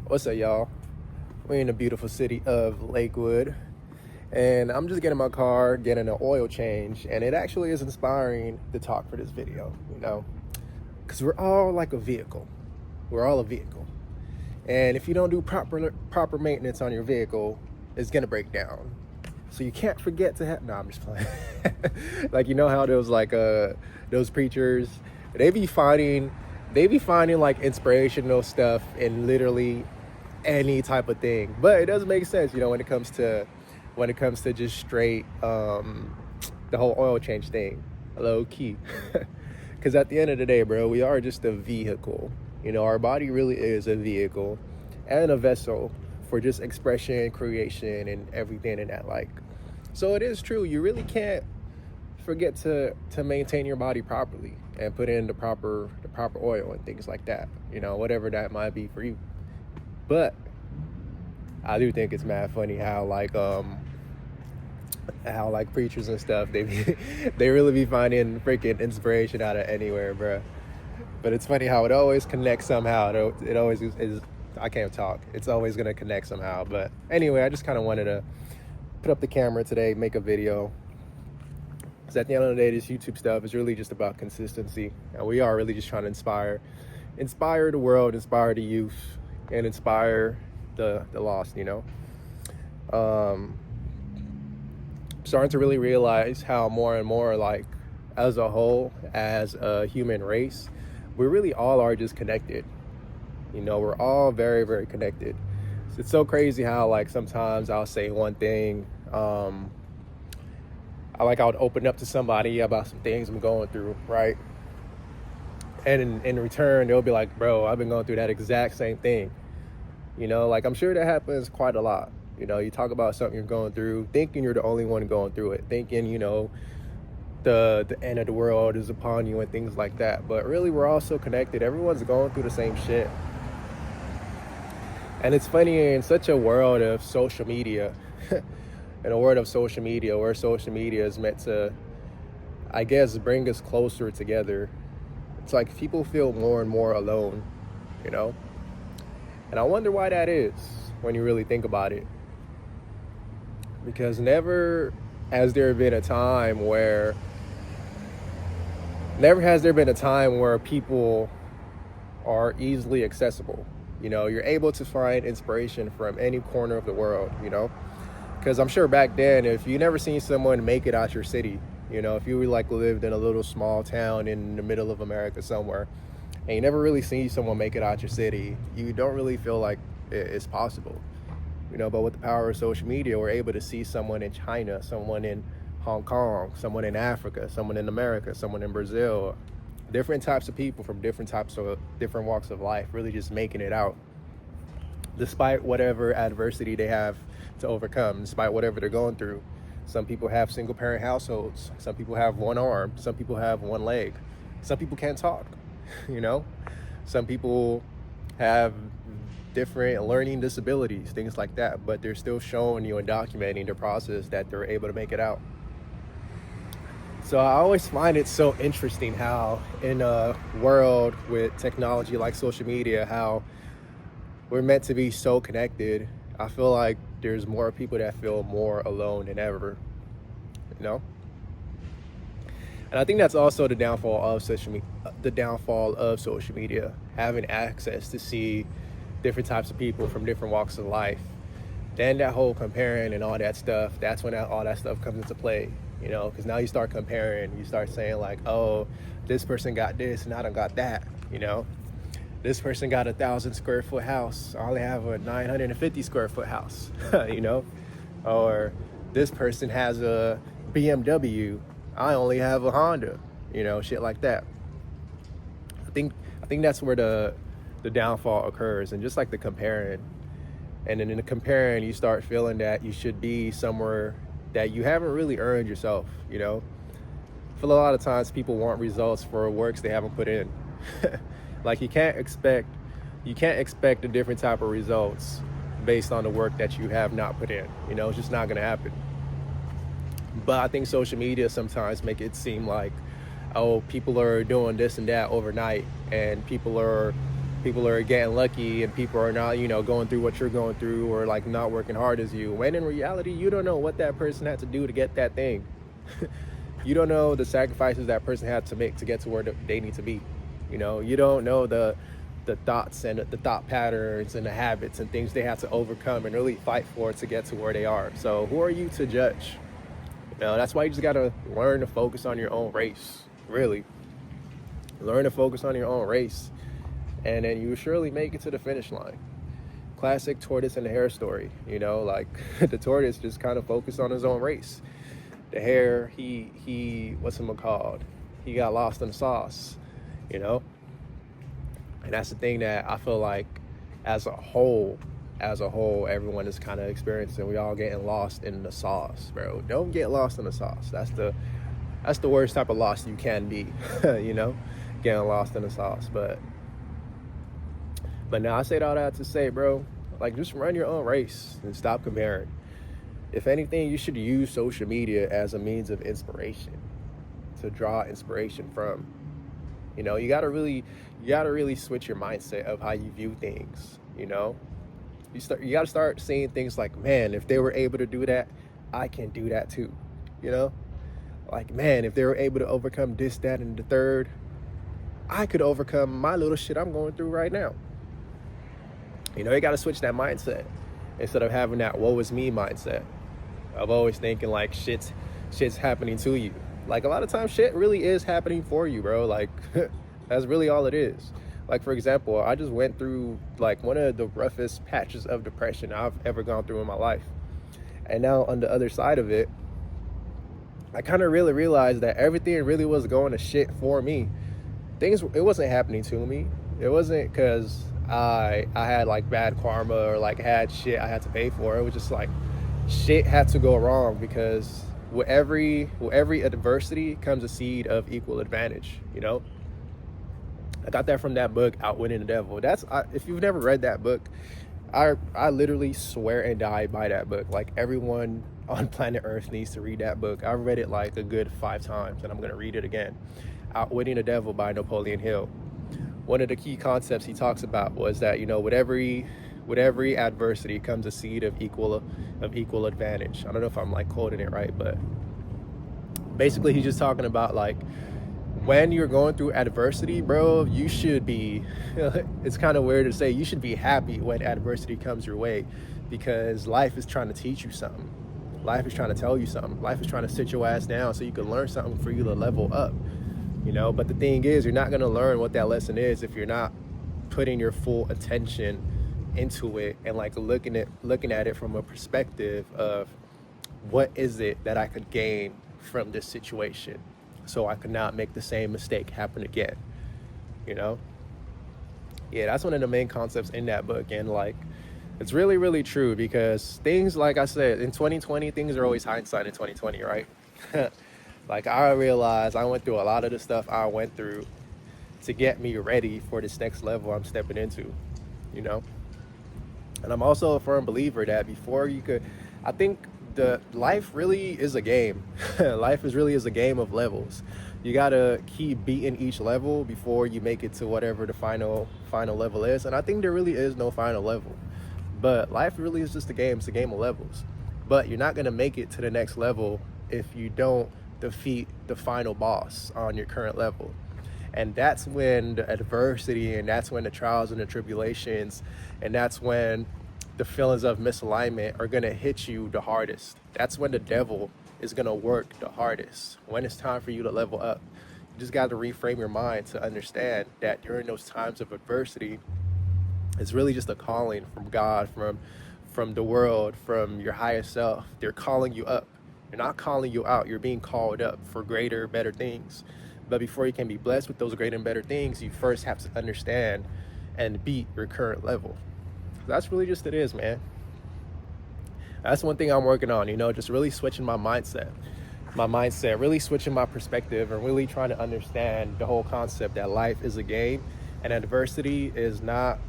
What's up, y'all? We're in the beautiful city of Lakewood, and I'm just getting my car, getting an oil change, and it actually is inspiring to talk for this video, because we're all like a vehicle. We're all a vehicle, and if you don't do proper maintenance on your vehicle, it's gonna break down. So you can't forget to have. No, I'm just playing. Like, how those preachers, they be finding like inspirational stuff in literally any type of thing, but it doesn't make sense, when it comes to just straight the whole oil change thing, low key. Because at the end of the day, bro, we are just a vehicle. Our body really is a vehicle and a vessel for just expression, creation, and everything in that. So it is true, you really can't forget to maintain your body properly and put in the proper oil and things like that, whatever that might be for you. But I do think it's mad funny how preachers and stuff, they really be finding freaking inspiration out of anywhere, bro. But it's funny how it always connects somehow. It always is. I can't talk. It's always gonna connect somehow. But anyway, I just kind of wanted to put up the camera today, make a video. Because at the end of the day, this YouTube stuff is really just about consistency, and we are really just trying to inspire the world, inspire the youth, and inspire the lost. Starting to really realize how more and more, as a whole, as a human race, we really all are just connected. We're all very, very connected. So it's so crazy how sometimes I'll say one thing, I would open up to somebody about some things I'm going through, right? And in return, they'll be like, bro, I've been going through that exact same thing. I'm sure that happens quite a lot. You talk about something you're going through, thinking you're the only one going through it, thinking, the end of the world is upon you and things like that. But really, we're all so connected. Everyone's going through the same shit. And it's funny, in such a world of social media, where social media is meant to, I guess, bring us closer together, it's like people feel more and more alone, And I wonder why that is when you really think about it. Because never has there been a time where people are easily accessible. You're able to find inspiration from any corner of the world, Because I'm sure back then, if you never seen someone make it out your city, if you lived in a little small town in the middle of America somewhere, and you never really see someone make it out your city, you don't really feel like it's possible. But with the power of social media, we're able to see someone in China, someone in Hong Kong, someone in Africa, someone in America, someone in Brazil, different types of people from different walks of life, really just making it out, despite whatever adversity they have to overcome, despite whatever they're going through. Some people have single parent households. Some people have one arm. Some people have one leg. Some people can't talk, Some people have different learning disabilities, things like that, but they're still showing you and documenting the process that they're able to make it out. So I always find it so interesting how in a world with technology like social media, how we're meant to be so connected, I feel like there's more people that feel more alone than ever, And I think that's also the downfall of social media, having access to see different types of people from different walks of life. Then that whole comparing and all that stuff, that's when all that stuff comes into play, because now you start comparing, you start saying oh, this person got this and I don't got that, This person got 1,000 square foot house, I only have a 950 square foot house, Or this person has a BMW, I only have a Honda, shit like that. I think that's where the downfall occurs, and just the comparing. And then in the comparing, you start feeling that you should be somewhere that you haven't really earned yourself, I feel a lot of times people want results for works they haven't put in. You can't expect a different type of results based on the work that you have not put in. It's just not going to happen. But I think social media sometimes make it seem like, oh, people are doing this and that overnight, and people are People are getting lucky and people are not, going through what you're going through, or like not working hard as you, when in reality you don't know what that person had to do to get that thing. You don't know the sacrifices that person had to make to get to where they need to be. You don't know the thoughts and the thought patterns and the habits and things they have to overcome and really fight for to get to where they are. So who are you to judge? That's why you just gotta learn to focus on your own race. Really learn to focus on your own race, and then you will surely make it to the finish line. Classic tortoise and the hare story. Like the tortoise just kind of focused on his own race. The hare, he what's him called? He got lost in the sauce, And that's the thing that I feel like as a whole, everyone is kind of experiencing. We all getting lost in the sauce, bro. Don't get lost in the sauce. That's the worst type of lost you can be, getting lost in the sauce. But now I said all that to say, bro, like just run your own race and stop comparing. If anything, you should use social media as a means of inspiration, to draw inspiration from. You gotta really switch your mindset of how you view things. You gotta start seeing things like, man, if they were able to do that, I can do that too. Like, man, if they were able to overcome this, that, and the third, I could overcome my little shit I'm going through right now. You gotta switch that mindset instead of having that woe is me mindset of always thinking like shit's happening to you. Like a lot of times shit really is happening for you, bro. Like that's really all it is. Like, for example, I just went through like one of the roughest patches of depression I've ever gone through in my life. And now on the other side of it, I kind of really realized that everything really was going to shit for me. It wasn't happening to me. It wasn't because I had like bad karma or like had shit I had to pay for. It was just like shit had to go wrong, because with every adversity comes a seed of equal advantage. I got that from that book, Outwitting the Devil. If you've never read that book, I literally swear and die by that book. Like everyone on planet Earth needs to read that book. I've read it like a good 5 times, and I'm gonna read it again. Outwitting the Devil by Napoleon Hill. One of the key concepts he talks about was that with every adversity comes a seed of equal advantage. I don't know if I'm like quoting it right, but basically he's just talking about like when you're going through adversity, bro, you should be it's kind of weird to say, you should be happy when adversity comes your way, because life is trying to teach you something. Life is trying to tell you something. Life is trying to sit your ass down so you can learn something for you to level up. But the thing is, you're not going to learn what that lesson is if you're not putting your full attention into it and like looking at it from a perspective of what is it that I could gain from this situation so I could not make the same mistake happen again. Yeah, that's one of the main concepts in that book. And like, it's really, really true, because things, like I said, in 2020, things are always hindsight in 2020, right? Like I realized I went through a lot of the stuff I went through to get me ready for this next level I'm stepping into, And I'm also a firm believer that I think the life really is a game. Life is a game of levels. You gotta keep beating each level before you make it to whatever the final level is. And I think there really is no final level. But life really is just a game. It's a game of levels. But you're not gonna make it to the next level if you don't defeat the final boss on your current level. And that's when the adversity, and that's when the trials and the tribulations, and that's when the feelings of misalignment are gonna hit you the hardest. That's when the devil is gonna work the hardest, when it's time for you to level up. You just got to reframe your mind to understand that during those times of adversity, it's really just a calling from God, from the world, from your higher self. They're calling you up. They're not calling you out. You're being called up for greater, better things. But before you can be blessed with those greater and better things, you first have to understand and beat your current level. That's really just it is, man. That's one thing I'm working on, just really switching my mindset, really switching my perspective, and really trying to understand the whole concept that life is a game and adversity is not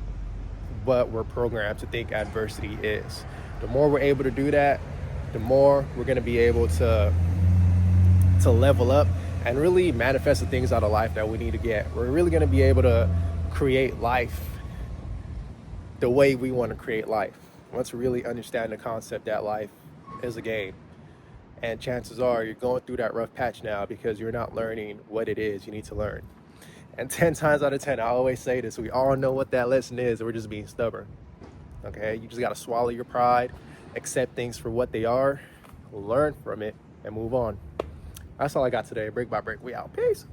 what we're programmed to think adversity is. The more we're able to do that, the more we're going to be able to level up and really manifest the things out of life that we need to get. We're really going to be able to create life the way we want to create life. Let's really understand the concept that life is a game. And chances are you're going through that rough patch now because you're not learning what it is you need to learn. And 10 times out of 10, I always say this, we all know what that lesson is, we're just being stubborn. Okay? You just got to swallow your pride, accept things for what they are, learn from it, and move on. That's all I got today. Break by break, we out. Peace.